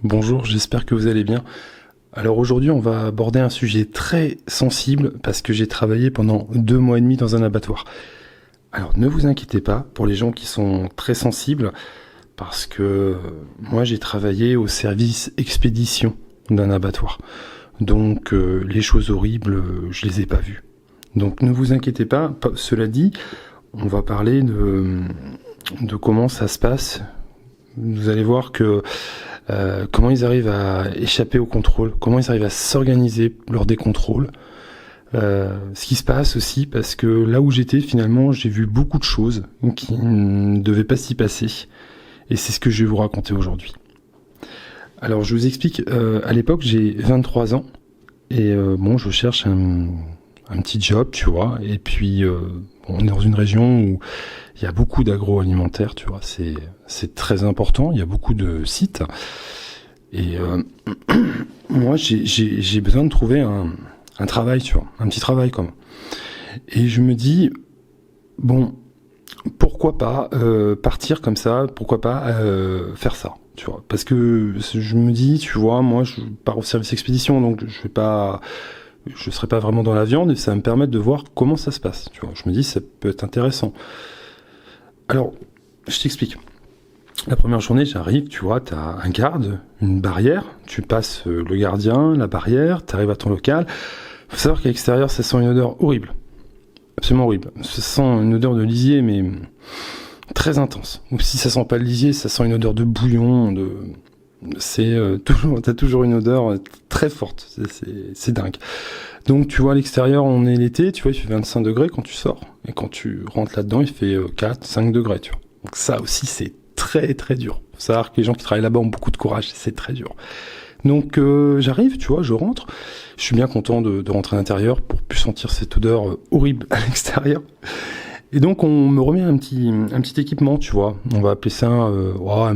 Bonjour, j'espère que vous allez bien. Alors aujourd'hui, on va aborder un sujet très sensible parce que j'ai travaillé pendant 2 mois et demi dans un abattoir. Alors ne vous inquiétez pas pour les gens qui sont très sensibles parce que moi j'ai travaillé au service expédition d'un abattoir. Donc les choses horribles, je les ai pas vues. Donc ne vous inquiétez pas. Cela dit, on va parler de comment ça se passe. Vous allez voir que comment ils arrivent à échapper au contrôle, comment ils arrivent à s'organiser lors des contrôles. Ce qui se passe aussi, parce que là où j'étais, finalement, j'ai vu beaucoup de choses qui ne devaient pas s'y passer. Et c'est ce que je vais vous raconter aujourd'hui. Alors, je vous explique. À l'époque, j'ai 23 ans. Et je cherche un petit job, tu vois. Et puis, on est dans une région où il y a beaucoup d'agroalimentaire, tu vois. C'est très important. Il y a beaucoup de sites. Et moi, j'ai besoin de trouver un travail, tu vois, un petit travail comme. Et je me dis, bon, pourquoi pas partir comme ça, pourquoi pas faire ça, tu vois. Parce que je me dis, tu vois, moi, je pars au service expédition, donc je serai pas vraiment dans la viande et ça va me permettre de voir comment ça se passe, tu vois. Je me dis, ça peut être intéressant. Alors, je t'explique. La première journée, j'arrive, tu vois, t'as un garde, une barrière, tu passes le gardien, la barrière, t'arrives à ton local. Faut savoir qu'à l'extérieur, ça sent une odeur horrible. Absolument horrible. Ça sent une odeur de lisier, mais très intense. Ou si ça sent pas le lisier, ça sent une odeur de bouillon, t'as toujours une odeur très forte. C'est dingue. Donc, tu vois, à l'extérieur, on est l'été, tu vois, il fait 25 degrés quand tu sors. Et quand tu rentres là-dedans, il fait 4, 5 degrés, tu vois. Donc ça aussi, c'est très très dur. Faut savoir que les gens qui travaillent là-bas ont beaucoup de courage, c'est très dur. Donc j'arrive, tu vois, je rentre. Je suis bien content de rentrer à l'intérieur pour plus sentir cette odeur horrible à l'extérieur. Et donc on me remet un petit équipement, tu vois. On va appeler ça on va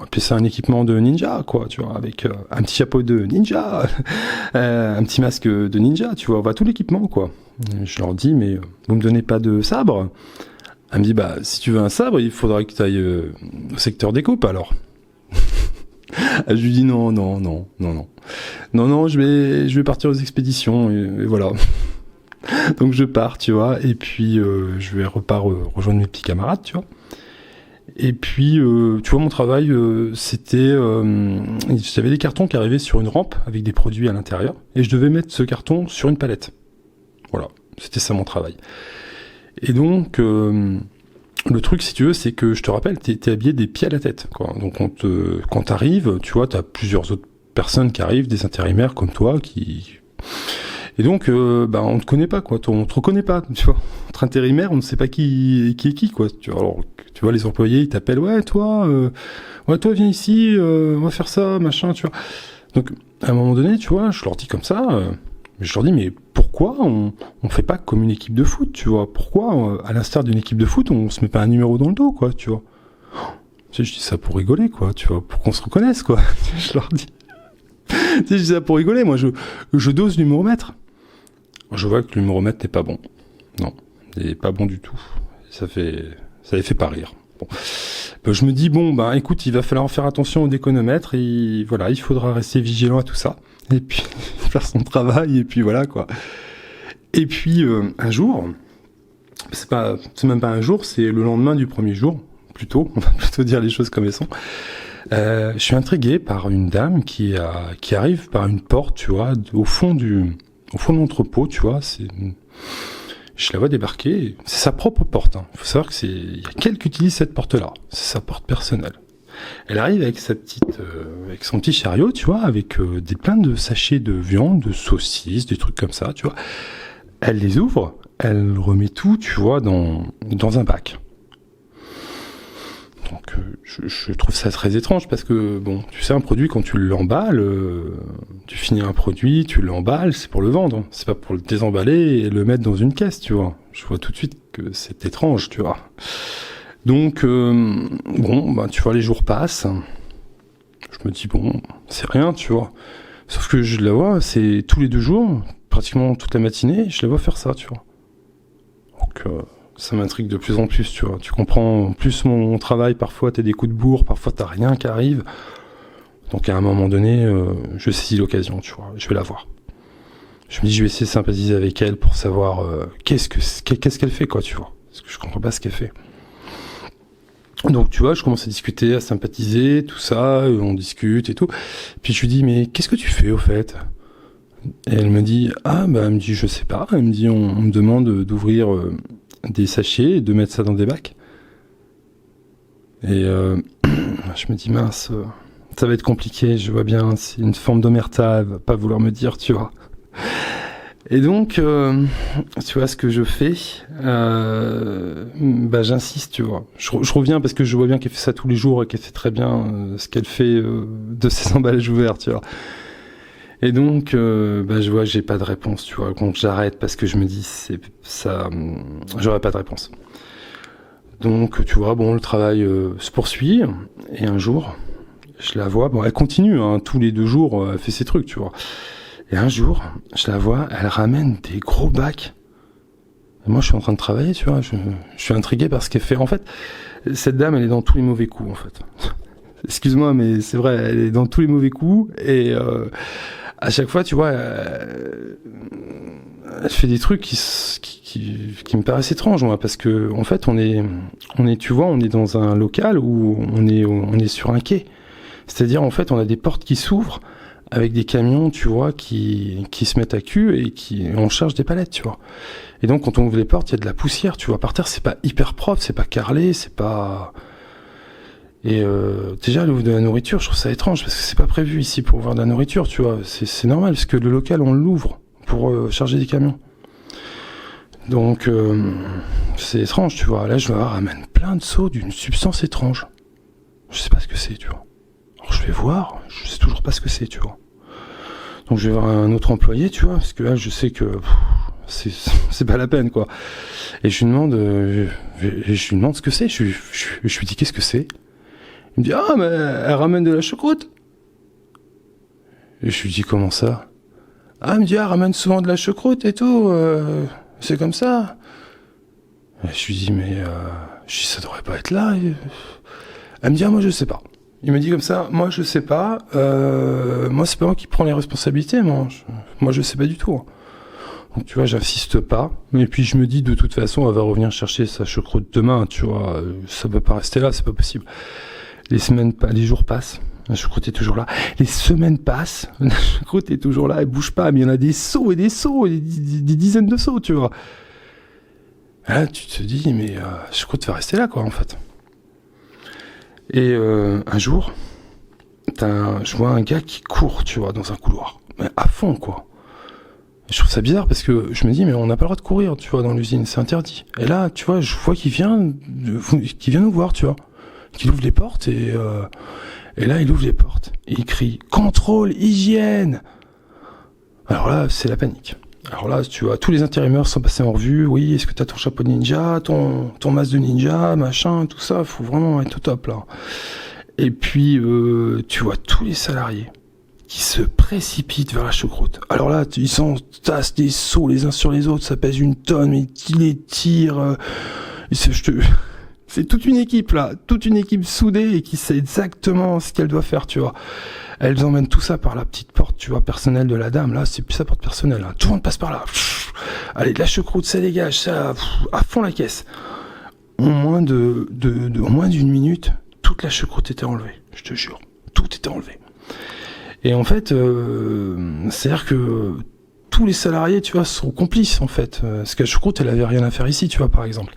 appeler ça un équipement de ninja, quoi, tu vois, avec un petit chapeau de ninja, un petit masque de ninja, tu vois. On va tout l'équipement, quoi. Et je leur dis, mais vous me donnez pas de sabre? Elle me dit, bah, si tu veux un sabre, il faudrait que tu ailles au secteur découpe, alors. Je lui dis, non, je vais partir aux expéditions, et voilà. Donc je pars, tu vois, et puis je vais rejoindre mes petits camarades, tu vois. Et puis, tu vois, mon travail, c'était... j'avais des cartons qui arrivaient sur une rampe avec des produits à l'intérieur, et je devais mettre ce carton sur une palette. Voilà, c'était ça mon travail. Et donc, le truc, si tu veux, c'est que, je te rappelle, t'es habillé des pieds à la tête, quoi. Donc, quand t'arrives, tu vois, t'as plusieurs autres personnes qui arrivent, des intérimaires comme toi, Et donc, on te connaît pas, quoi. On te reconnaît pas, tu vois. Entre intérimaires, on ne sait pas qui est qui, quoi. Tu vois, alors, tu vois, les employés, ils t'appellent, ouais, toi, viens ici, on va faire ça, machin, tu vois. Donc, à un moment donné, tu vois, je leur dis comme ça, je leur dis, mais pourquoi on fait pas comme une équipe de foot, tu vois? Pourquoi, à l'instar d'une équipe de foot, on se met pas un numéro dans le dos, quoi, tu vois? Tu sais, je dis ça pour rigoler, quoi, tu vois, pour qu'on se reconnaisse, quoi. Je leur dis. Tu sais, je dis ça pour rigoler, moi, je dose l'humoromètre. Je vois que l'humoromètre n'est pas bon. Non, il n'est pas bon du tout. Ça les fait pas rire. Bon. Je me dis, écoute, il va falloir faire attention au déconomètre, et voilà, il faudra rester vigilant à tout ça. Et puis, faire son travail, et puis voilà, quoi. Et puis, un jour, c'est même pas un jour, c'est le lendemain du premier jour, plutôt, on va plutôt dire les choses comme elles sont. Je suis intrigué par une dame qui arrive par une porte, tu vois, au fond de l'entrepôt, tu vois, je la vois débarquer, c'est sa propre porte, hein. Faut savoir il y a qu'elle qui utilise cette porte-là, c'est sa porte personnelle. Elle arrive avec avec son petit chariot, tu vois, avec plein de sachets de viande, de saucisses, des trucs comme ça, tu vois. Elle les ouvre, elle remet tout, tu vois, dans un bac. Donc je trouve ça très étrange parce que, bon, tu sais, un produit, quand tu l'emballes, tu finis un produit, tu l'emballes, c'est pour le vendre, hein. C'est pas pour le désemballer et le mettre dans une caisse, tu vois. Je vois tout de suite que c'est étrange, tu vois. Donc, tu vois, les jours passent. Je me dis, bon, c'est rien, tu vois. Sauf que je la vois, c'est tous les 2 jours, pratiquement toute la matinée, je la vois faire ça, tu vois. Donc, ça m'intrigue de plus en plus, tu vois. Tu comprends plus mon travail, parfois t'as des coups de bourre, parfois t'as rien qui arrive. Donc à un moment donné, je saisis l'occasion, tu vois, je vais la voir. Je me dis, je vais essayer de sympathiser avec elle pour savoir qu'est-ce qu'elle fait, quoi, tu vois. Parce que je comprends pas ce qu'elle fait. Donc, tu vois, je commence à discuter, à sympathiser, tout ça, on discute et tout. Puis je lui dis, mais qu'est-ce que tu fais, au fait? Et elle me dit, elle me dit, je sais pas. Elle me dit, on me demande d'ouvrir des sachets et de mettre ça dans des bacs. Et je me dis, mince, ça va être compliqué, je vois bien, c'est une forme d'omerta, elle va pas vouloir me dire, tu vois. Et donc, tu vois ce que je fais, j'insiste, tu vois. Je reviens parce que je vois bien qu'elle fait ça tous les jours et qu'elle fait très bien ce qu'elle fait de ses emballages ouverts, tu vois. Et donc, je vois que j'ai pas de réponse, tu vois. Donc j'arrête parce que je me dis, j'aurai pas de réponse. Donc, tu vois, bon, le travail se poursuit. Et un jour, je la vois, elle continue, hein, tous les 2 jours, elle fait ses trucs, tu vois. Et un jour, je la vois, elle ramène des gros bacs. Et moi, je suis en train de travailler, tu vois. Je suis intrigué par ce qu'elle fait. En fait, cette dame, elle est dans tous les mauvais coups, en fait. Excuse-moi, mais c'est vrai, elle est dans tous les mauvais coups. Et à chaque fois, tu vois, elle fait des trucs qui me paraissent étranges, moi, parce que en fait, on est, tu vois, on est dans un local où on est sur un quai. C'est-à-dire, en fait, on a des portes qui s'ouvrent avec des camions, tu vois, qui se mettent à cul et on charge des palettes, tu vois. Et donc, quand on ouvre les portes, il y a de la poussière, tu vois. Par terre, c'est pas hyper propre, c'est pas carrelé, c'est pas... Et déjà, elle ouvre de la nourriture, je trouve ça étrange, parce que c'est pas prévu ici pour ouvrir de la nourriture, tu vois. C'est normal, parce que le local, on l'ouvre pour charger des camions. Donc, c'est étrange, tu vois. Là, je vois, ramène plein de seaux d'une substance étrange. Je sais pas ce que c'est, tu vois. Alors, je vais voir, je sais toujours pas ce que c'est, tu vois. Donc, je vais voir un autre employé, tu vois, parce que là, je sais que c'est pas la peine, quoi. Et je lui demande ce que c'est. Je lui dis, qu'est-ce que c'est? Il me dit, mais elle ramène de la choucroute. Et je lui dis, comment ça? Elle me dit, elle ramène souvent de la choucroute et tout, c'est comme ça. Et je lui dis, ça devrait pas être là. Elle me dit, moi je sais pas. Il me dit comme ça, moi je sais pas, moi c'est pas moi qui prends les responsabilités, moi je sais pas du tout. Donc tu vois, j'insiste pas, et puis je me dis, de toute façon, elle va revenir chercher sa choucroute demain, tu vois, ça peut pas rester là, c'est pas possible. Les jours passent, la choucroute est toujours là. Les semaines passent, la choucroute est toujours là, elle bouge pas, mais il y en a des seaux et des seaux, des dizaines de seaux, tu vois. Et là, tu te dis, mais la choucroute va rester là, quoi, en fait. Et un jour, je vois un gars qui court, tu vois, dans un couloir, mais à fond, quoi. Et je trouve ça bizarre parce que je me dis, mais on n'a pas le droit de courir, tu vois, dans l'usine, c'est interdit. Et là, tu vois, je vois qu'il vient nous voir, tu vois. Qu'il ouvre les portes et là il ouvre les portes et il crie contrôle hygiène. Alors là c'est la panique. Alors là tu vois tous les intérimaires sont passés en revue. Oui, est-ce que t'as ton chapeau de ninja, ton masque de ninja, machin, tout ça, faut vraiment être au top là. Et puis tu vois tous les salariés qui se précipitent vers la choucroute. Alors là ils s'entassent des seaux les uns sur les autres, ça pèse 1 tonne, mais ils les tirent. C'est toute une équipe là, toute une équipe soudée et qui sait exactement ce qu'elle doit faire, tu vois. Elles emmènent tout ça par la petite porte, tu vois, personnelle de la dame. Là, c'est plus sa porte personnelle. Hein. Tout le monde passe par là. Allez, de la choucroute, ça dégage, ça à fond la caisse. En moins d'une minute, toute la choucroute était enlevée. Je te jure, tout était enlevé. Et en fait, c'est-à-dire que tous les salariés, tu vois, sont complices en fait. Parce que la choucroute, elle avait rien à faire ici, tu vois, par exemple.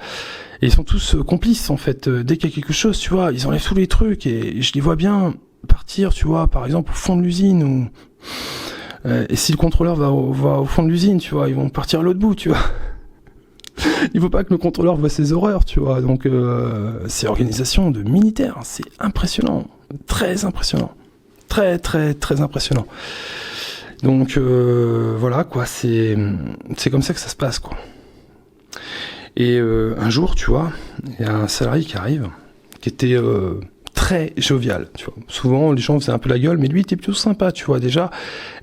Et ils sont tous complices, en fait. Dès qu'il y a quelque chose, tu vois, ils enlèvent tous les trucs. Et je les vois bien partir, tu vois, par exemple, au fond de l'usine. Et si le contrôleur va au fond de l'usine, tu vois, ils vont partir à l'autre bout, tu vois. Il faut pas que le contrôleur voit ces horreurs, tu vois. Donc, c'est organisation de militaires. C'est impressionnant. Très impressionnant. Très, très, très impressionnant. Donc, voilà, quoi. C'est comme ça que ça se passe, quoi. Et un jour, tu vois, il y a un salarié qui arrive, qui était très jovial, tu vois. Souvent, les gens faisaient un peu la gueule, mais lui, il était plutôt sympa, tu vois, déjà.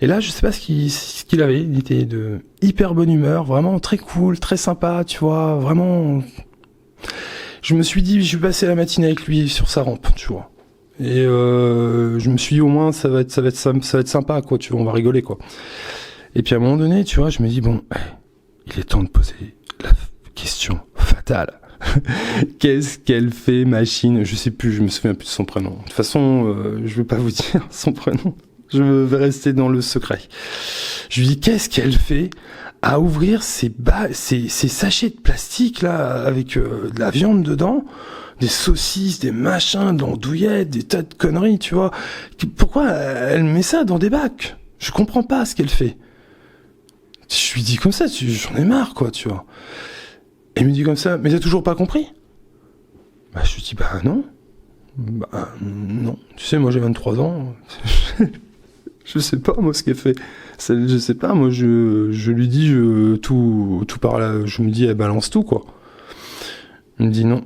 Et là, je sais pas ce qu'il avait, il était de hyper bonne humeur, vraiment très cool, très sympa, tu vois, vraiment... Je me suis dit, je vais passer la matinée avec lui sur sa rampe, tu vois. Et je me suis dit, au moins, ça va être sympa, quoi, tu vois, on va rigoler, quoi. Et puis à un moment donné, tu vois, je me dis, bon, il est temps de poser la question fatale. Qu'est-ce qu'elle fait, machine? Je sais plus, je me souviens plus de son prénom. De toute façon, je vais pas vous dire son prénom. Je vais rester dans le secret. Je lui dis, qu'est-ce qu'elle fait à ouvrir ces sachets de plastique, là, avec de la viande dedans, des saucisses, des machins, de l'andouillette, des tas de conneries, tu vois. Pourquoi elle met ça dans des bacs? Je comprends pas ce qu'elle fait. Je lui dis comme ça, j'en ai marre, quoi, tu vois. Et il me dit comme ça, mais t'as toujours pas compris? Bah, je lui dis, bah non. Bah non. Tu sais, moi j'ai 23 ans. Je sais pas, moi, ce qu'elle fait. Je sais pas, moi, je lui dis tout par là. Je me dis, elle balance tout, quoi. Elle me dit non.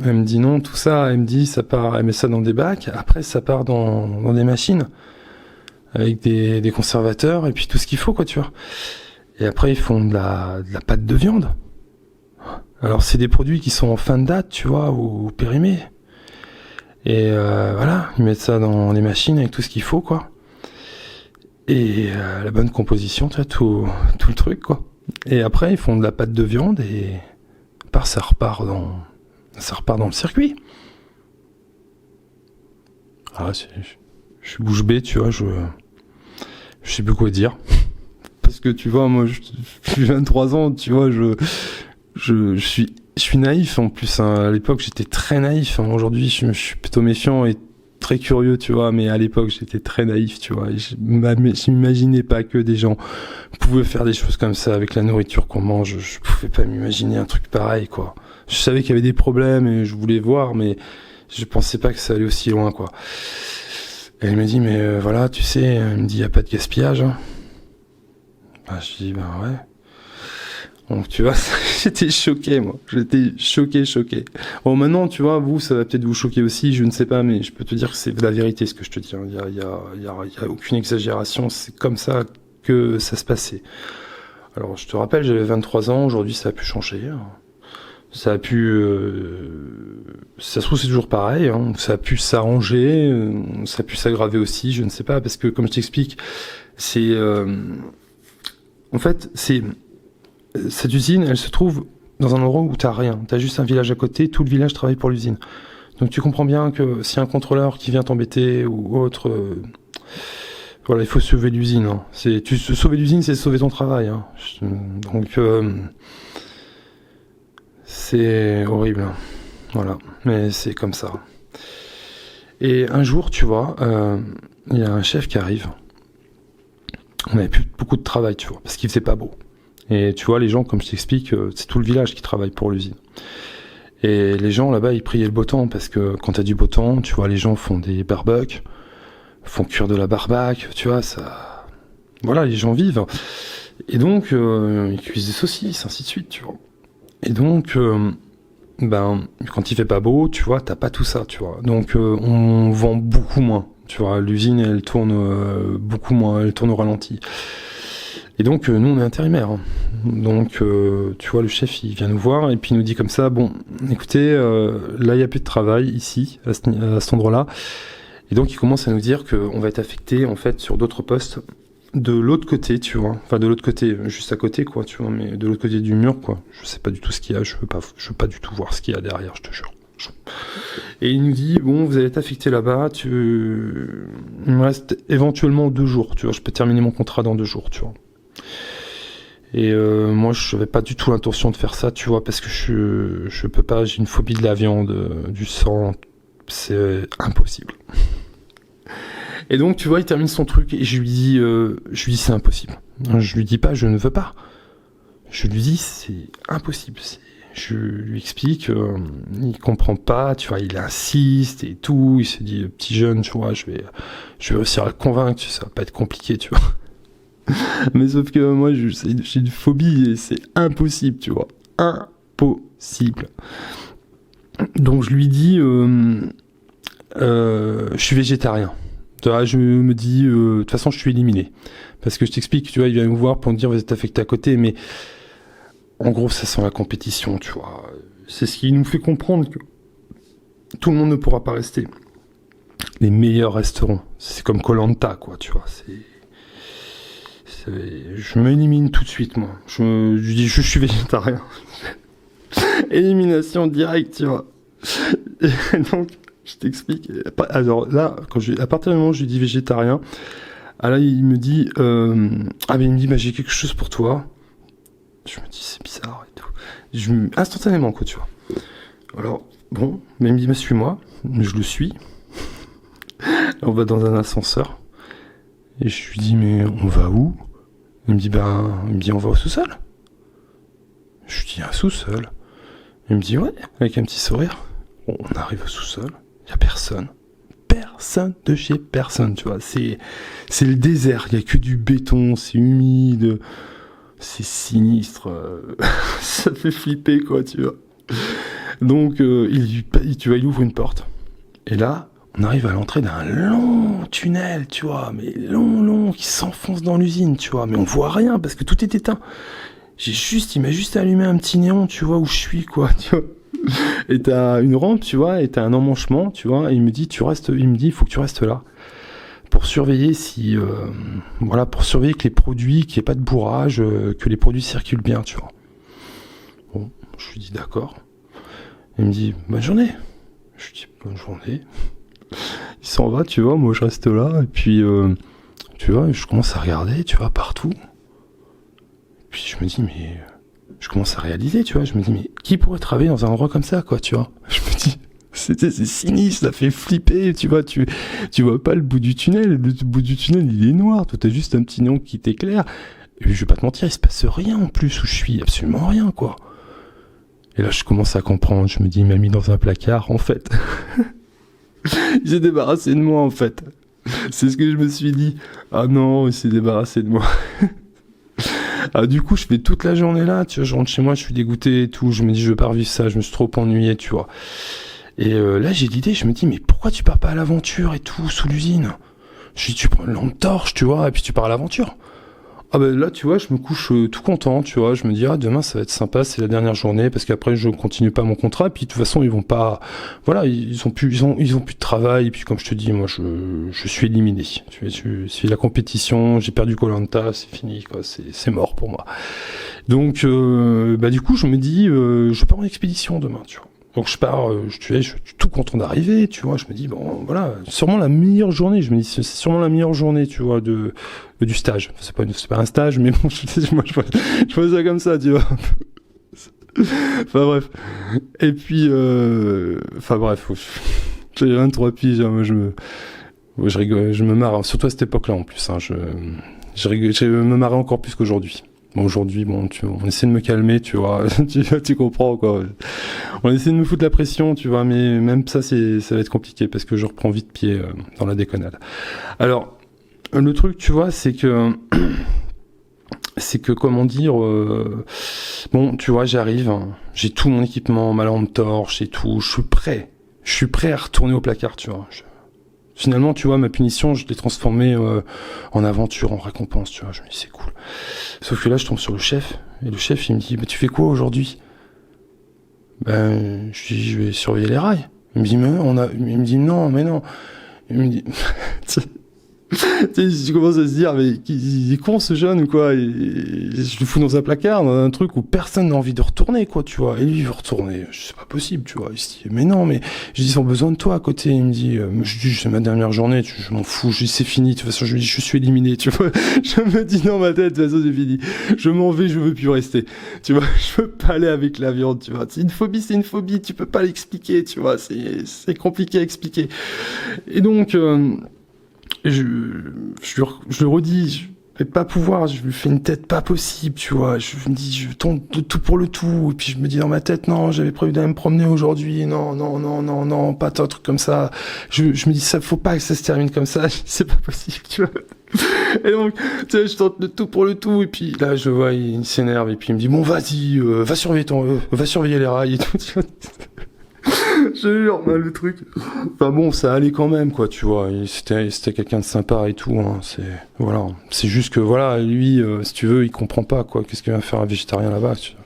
Elle me dit non, tout ça. Elle me dit, ça part, elle met ça dans des bacs. Après, ça part dans des machines. Avec des conservateurs et puis tout ce qu'il faut, quoi, tu vois. Et après, ils font de la pâte de viande. Alors, c'est des produits qui sont en fin de date, tu vois, ou périmés. Et voilà, ils mettent ça dans les machines avec tout ce qu'il faut, quoi. Et la bonne composition, tu vois, tout le truc, quoi. Et après, ils font de la pâte de viande et ça repart dans le circuit. Ah, je suis bouche bée, tu vois, je sais plus quoi dire. Parce que, tu vois, moi, j'ai 23 ans, tu vois, je suis naïf, en plus, hein. À l'époque, j'étais très naïf, hein. Aujourd'hui, je suis plutôt méfiant et très curieux, tu vois, mais à l'époque, j'étais très naïf, tu vois, et je m'imaginais pas que des gens pouvaient faire des choses comme ça avec la nourriture qu'on mange. Je pouvais pas m'imaginer un truc pareil, quoi. Je savais qu'il y avait des problèmes et je voulais voir, mais je pensais pas que ça allait aussi loin, quoi. Et elle me dit, mais voilà, tu sais, elle me dit, y a pas de gaspillage, hein. Bah, je dis, ben ouais. Donc, tu vois, j'étais choqué, moi. J'étais choqué. Bon, maintenant, tu vois, vous, ça va peut-être vous choquer aussi, je ne sais pas, mais je peux te dire que c'est la vérité, ce que je te dis. Il y a aucune exagération, c'est comme ça que ça se passait. Alors, je te rappelle, j'avais 23 ans, aujourd'hui, ça a pu changer. Ça a pu... ça se trouve, c'est toujours pareil, hein. Ça a pu s'arranger, ça a pu s'aggraver aussi, je ne sais pas, parce que, comme je t'explique, c'est... en fait, cette usine, elle se trouve dans un endroit où t'as rien. T'as juste un village à côté, tout le village travaille pour l'usine. Donc tu comprends bien que si un contrôleur qui vient t'embêter ou autre, voilà, il faut sauver l'usine, hein. Sauver l'usine, c'est sauver ton travail, hein. Donc c'est horrible, hein. Voilà, mais c'est comme ça. Et un jour, tu vois, il y a un chef qui arrive. On n'avait plus beaucoup de travail, tu vois, parce qu'il faisait pas beau. Et tu vois, les gens, comme je t'explique, c'est tout le village qui travaille pour l'usine. Et les gens, là-bas, ils priaient le beau temps, parce que quand t'as du beau temps, tu vois, les gens font des barbecues, font cuire de la barbaque, tu vois, ça... Voilà, les gens vivent. Et donc, ils cuisent des saucisses, ainsi de suite, tu vois. Et donc, quand il fait pas beau, tu vois, t'as pas tout ça, tu vois. Donc, on vend beaucoup moins, tu vois. L'usine, elle tourne beaucoup moins, elle tourne au ralenti. Et donc, nous, on est intérimaires, hein. Donc, tu vois, le chef, il vient nous voir et puis il nous dit comme ça, bon, écoutez, là, il n'y a plus de travail ici, à cet endroit-là. Et donc, il commence à nous dire qu'on va être affecté, en fait, sur d'autres postes de l'autre côté, tu vois. Enfin, de l'autre côté, juste à côté, quoi, tu vois, mais de l'autre côté du mur, quoi. Je sais pas du tout ce qu'il y a, je veux pas du tout voir ce qu'il y a derrière, je te jure. Et il nous dit, bon, vous allez être affecté là-bas, il me reste éventuellement 2 jours, tu vois, je peux terminer mon contrat dans 2 jours, tu vois. Et moi, je n'avais pas du tout l'intention de faire ça, tu vois, parce que je peux pas, j'ai une phobie de la viande, du sang, c'est impossible. Et donc, tu vois, il termine son truc et je lui dis c'est impossible. Je lui dis pas, je ne veux pas. Je lui dis, c'est impossible. Je lui explique, il comprend pas, tu vois, il insiste et tout. Il se dit, petit jeune, tu vois, je vais réussir à le convaincre, ça va pas être compliqué, tu vois. Mais sauf que moi, j'ai une phobie et c'est impossible, tu vois. Impossible. Donc je lui dis, je suis végétarien. Je me dis, de toute façon, je suis éliminé. Parce que je t'explique, tu vois, il vient me voir pour me dire, vous êtes affecté à côté, mais en gros, ça sent la compétition, tu vois. C'est ce qui nous fait comprendre que tout le monde ne pourra pas rester. les meilleurs restaurants. C'est comme Koh-Lanta, quoi, tu vois. Je m'élimine tout de suite, moi. Je dis, je suis végétarien. Élimination directe, tu vois. Et donc, je t'explique. Alors là, à partir du moment où je lui dis végétarien, là, il me dit, mais il me dit, j'ai quelque chose pour toi. Je me dis, c'est bizarre et tout. Instantanément, quoi, tu vois. Alors, bon, mais il me dit, suis-moi. Je le suis. On va dans un ascenseur. Et je lui dis, mais on va où? Il me dit, on va au sous-sol. Je lui dis, un sous-sol. Il me dit, ouais, avec un petit sourire. On arrive au sous-sol, il n'y a personne. Personne de chez personne, tu vois. C'est le désert, il n'y a que du béton, c'est humide, c'est sinistre. Ça fait flipper, quoi, tu vois. Donc, il ouvre une porte. Et là, on arrive à l'entrée d'un long tunnel, tu vois, mais long, qui s'enfonce dans l'usine, tu vois. Mais on voit rien parce que tout est éteint. Il m'a juste allumé un petit néon, tu vois, où je suis, quoi, tu vois. Et t'as une rampe, tu vois, et t'as un emmanchement, tu vois, et il me dit, il faut que tu restes là. Pour surveiller pour surveiller que les produits, qu'il n'y ait pas de bourrage, que les produits circulent bien, tu vois. Bon, je lui dis d'accord. Il me dit, bonne journée. Je lui dis, bonne journée. Il s'en va, tu vois, moi je reste là, et puis, tu vois, je commence à regarder, tu vois, partout. Puis je me dis, mais... Je commence à réaliser, tu vois, je me dis, mais qui pourrait travailler dans un endroit comme ça, quoi, tu vois. Je me dis, c'est sinistre, ça fait flipper, tu vois, tu vois pas le bout du tunnel, le bout du tunnel, il est noir, toi t'as juste un petit néon qui t'éclaire, et puis je vais pas te mentir, il se passe rien en plus où je suis, absolument rien, quoi. Et là, je commence à comprendre, je me dis, il m'a mis dans un placard, en fait. Il s'est débarrassé de moi, en fait. C'est ce que je me suis dit. Ah non, il s'est débarrassé de moi. Du coup, je fais toute la journée là, tu vois, je rentre chez moi, je suis dégoûté et tout, je me dis, je veux pas revivre ça, je me suis trop ennuyé, tu vois. Et là, j'ai l'idée, je me dis, mais pourquoi tu pars pas à l'aventure et tout, sous l'usine? Je dis, tu prends une lampe torche, tu vois, et puis tu pars à l'aventure. Là, tu vois, je me couche tout content, tu vois, je me dis, demain, ça va être sympa, c'est la dernière journée, parce qu'après, je continue pas mon contrat, puis de toute façon, ils vont pas, voilà, ils ont plus de travail, et puis comme je te dis, moi, je suis éliminé. Je suis la compétition, j'ai perdu Koh-Lanta, c'est fini, quoi, c'est mort pour moi. Donc, du coup, je me dis, je pars en expédition demain, tu vois. Donc je pars, je suis tout content d'arriver, tu vois, je me dis, bon, voilà, sûrement la meilleure journée, je me dis, c'est sûrement la meilleure journée, tu vois, du stage. C'est pas un stage, mais bon, moi, je vois ça comme ça, tu vois. Enfin bref. Et puis, j'ai 23 piges, hein, moi je rigole, je me marre, surtout à cette époque-là en plus, hein, je me marrais encore plus qu'aujourd'hui. Bon, aujourd'hui, on essaie de me calmer, tu vois, tu comprends, quoi. On essaie de me foutre la pression, tu vois, mais même ça, ça va être compliqué parce que je reprends vite pied dans la déconnade. Alors, le truc, tu vois, c'est que, comment dire, tu vois, j'arrive, hein, j'ai tout mon équipement, ma lampe torche et tout, je suis prêt à retourner au placard, tu vois. Finalement, tu vois, ma punition, je l'ai transformée en aventure, en récompense, tu vois. Je me dis, c'est cool. Sauf que là, je tombe sur le chef, et le chef, il me dit, tu fais quoi aujourd'hui? Je dis, je vais surveiller les rails. Il me dit, il me dit, non, mais non. Il me dit, tu commences à se dire, mais il est con ce jeune ou quoi? Je le fous dans un placard, dans un truc où personne n'a envie de retourner, quoi, tu vois. Et lui, il veut retourner. C'est pas possible, tu vois. Il se dit, mais non, mais je dis, ils ont besoin de toi à côté. Il me dit, je dis, c'est ma dernière journée, je m'en fous. Je dis, c'est fini. De toute façon, je lui dis, je suis éliminé, tu vois. Je me dis dans ma tête, de toute façon, c'est fini. Je m'en vais, je veux plus rester. Tu vois, je veux pas aller avec la viande, tu vois. C'est une phobie, tu peux pas l'expliquer, tu vois. C'est compliqué à expliquer. Et donc, je le redis, je vais pas pouvoir, je lui fais une tête pas possible, tu vois, je me dis, je tente de tout pour le tout, et puis je me dis dans ma tête, non, j'avais prévu d'aller me promener aujourd'hui, non, pas un truc comme ça, je me dis, ça, faut pas que ça se termine comme ça, c'est pas possible, tu vois. Et donc, tu sais, je tente de tout pour le tout, et puis là, je vois, il s'énerve, et puis il me dit, bon, vas-y, va surveiller les rails et tout, tu vois. Je jure, le truc. Enfin bon, ça allait quand même, quoi, tu vois. C'était quelqu'un de sympa et tout, hein. C'est juste que, voilà, lui, si tu veux, il comprend pas, quoi. Qu'est-ce qu'il va faire un végétarien là-bas, tu vois.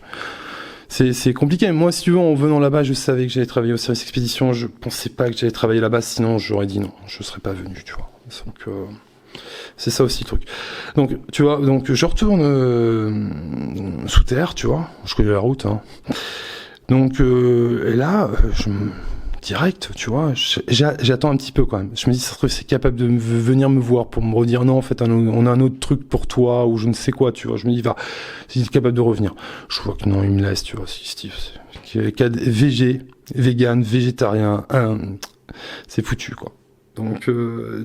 c'est compliqué. Moi, si tu veux, en venant là-bas, je savais que j'allais travailler au service expédition. Je pensais pas que j'allais travailler là-bas, sinon j'aurais dit non, je serais pas venu, tu vois. Donc, c'est ça aussi le truc. Donc, tu vois, donc je retourne sous terre, tu vois. Je connais la route, hein. Donc, et là, direct, tu vois, j'attends un petit peu quand même. Je me dis, ça se trouve, c'est capable de venir me voir pour me redire, non, en fait, on a un autre truc pour toi, ou je ne sais quoi, tu vois. Je me dis, va, s'il est capable de revenir. Je vois que non, il me laisse, tu vois, si Steve, vegan, végétarien, c'est foutu, quoi. Donc,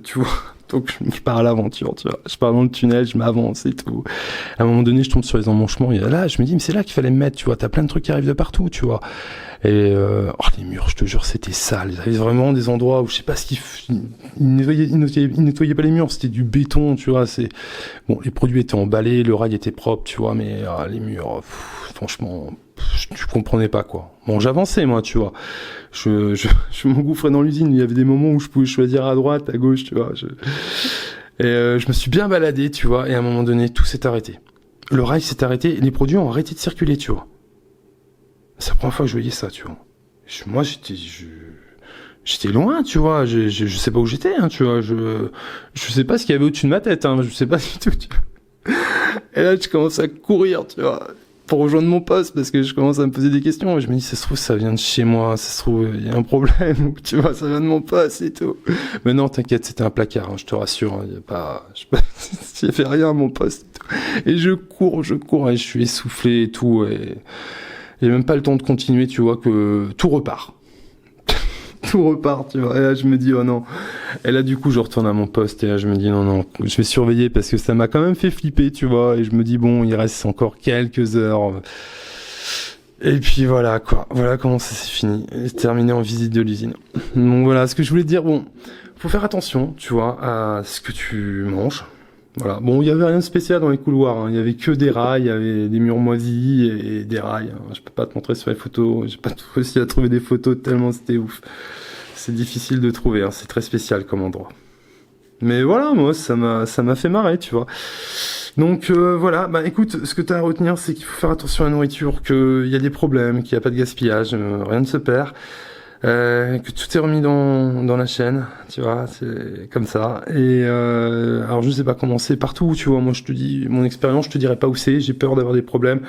tu vois, donc je pars à l'aventure, tu vois. Je pars dans le tunnel, je m'avance et tout. À un moment donné, je tombe sur les embranchements. Et là, je me dis, mais c'est là qu'il fallait me mettre, tu vois. T'as plein de trucs qui arrivent de partout, tu vois. Et les murs, je te jure, c'était sale. Il y avait vraiment des endroits où je sais pas ce qu'ils nettoyaient pas les murs, c'était du béton, tu vois. C'est bon, les produits étaient emballés, le rail était propre, tu vois. Mais les murs, franchement, je comprenais pas quoi. Bon, j'avançais moi, tu vois. Je m'engouffrais dans l'usine. Il y avait des moments où je pouvais choisir à droite, à gauche, tu vois. Je me suis bien baladé, tu vois. Et à un moment donné, tout s'est arrêté. Le rail s'est arrêté, et les produits ont arrêté de circuler, tu vois. C'est la première fois que je voyais ça, tu vois. Moi, j'étais loin, tu vois. Je sais pas où j'étais, hein, tu vois. Je sais pas ce qu'il y avait au-dessus de ma tête, hein. Je sais pas du tout. Tu vois. Et là, je commence à courir, tu vois, pour rejoindre mon poste parce que je commence à me poser des questions. Et je me dis, ça se trouve, ça vient de chez moi. Ça se trouve, il y a un problème. Tu vois, ça vient de mon poste et tout. Mais non, t'inquiète, c'était un placard. Hein, je te rassure. Hein, il y a pas, il y avait rien à mon poste. Et je cours et je suis essoufflé et tout. Et il n'y a même pas le temps de continuer, tu vois, que tout repart. Tout repart, tu vois. Et là, je me dis, oh non. Et là, du coup, je retourne à mon poste et là, je me dis, non, je vais surveiller parce que ça m'a quand même fait flipper, tu vois. Et je me dis, bon, il reste encore quelques heures. Et puis voilà, quoi. Voilà comment ça s'est fini. C'est terminé en visite de l'usine. Donc voilà, ce que je voulais te dire, bon, faut faire attention, tu vois, à ce que tu manges. Voilà. Bon, il y avait rien de spécial dans les couloirs. Hein. Il y avait que des rails, il y avait des murs moisis et des rails. Hein. Je peux pas te montrer sur les photos. J'ai pas réussi à trouver des photos tellement c'était ouf. C'est difficile de trouver. Hein. C'est très spécial comme endroit. Mais voilà, moi, ça m'a fait marrer, tu vois. Donc voilà. Bah écoute, ce que t'as à retenir, c'est qu'il faut faire attention à la nourriture, qu'il y a des problèmes, qu'il y a pas de gaspillage, rien ne se perd. Que tout est remis dans la chaîne, tu vois, c'est comme ça. Et alors je sais pas comment c'est partout, tu vois. Moi je te dis mon expérience, je te dirais pas où c'est. J'ai peur d'avoir des problèmes.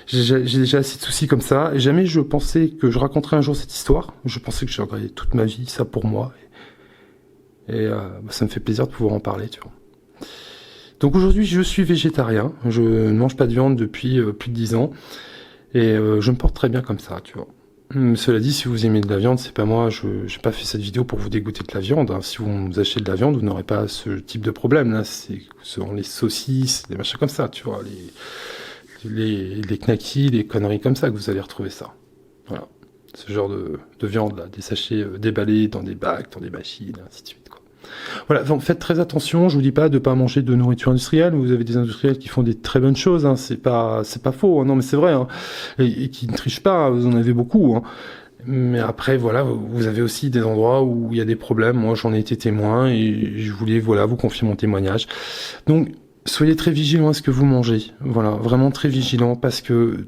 J'ai déjà assez de soucis comme ça. Et jamais je pensais que je raconterais un jour cette histoire. Je pensais que j'aurais gardé toute ma vie ça pour moi. Et ça me fait plaisir de pouvoir en parler, tu vois. Donc aujourd'hui je suis végétarien. Je ne mange pas de viande depuis plus de 10 ans. Et je me porte très bien comme ça, tu vois. Cela dit, si vous aimez de la viande, c'est pas moi, j'ai pas fait cette vidéo pour vous dégoûter de la viande. Hein. Si vous achetez de la viande, vous n'aurez pas ce type de problème. Là, c'est selon les saucisses, des machins comme ça, tu vois, les knackis, les conneries comme ça que vous allez retrouver ça. Voilà, ce genre de viande là, des sachets déballés dans des bacs, dans des machines, et ainsi de suite. Quoi. Voilà, donc faites très attention. Je vous dis pas de pas manger de nourriture industrielle. Vous avez des industriels qui font des très bonnes choses. Hein. C'est pas faux. Hein. Non, mais c'est vrai. Hein. Et qui ne trichent pas. Vous en avez beaucoup. Hein. Mais après, voilà, vous avez aussi des endroits où il y a des problèmes. Moi, j'en ai été témoin et je voulais, voilà, vous confier mon témoignage. Donc, soyez très vigilants à ce que vous mangez. Voilà, vraiment très vigilants parce que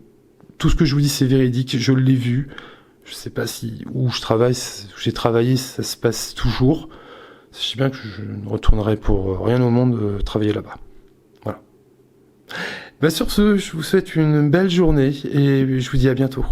tout ce que je vous dis, c'est véridique. Je l'ai vu. Je sais pas si où j'ai travaillé, ça se passe toujours. Sachez bien que je ne retournerai pour rien au monde travailler là-bas. Voilà. Bah sur ce, je vous souhaite une belle journée et je vous dis à bientôt.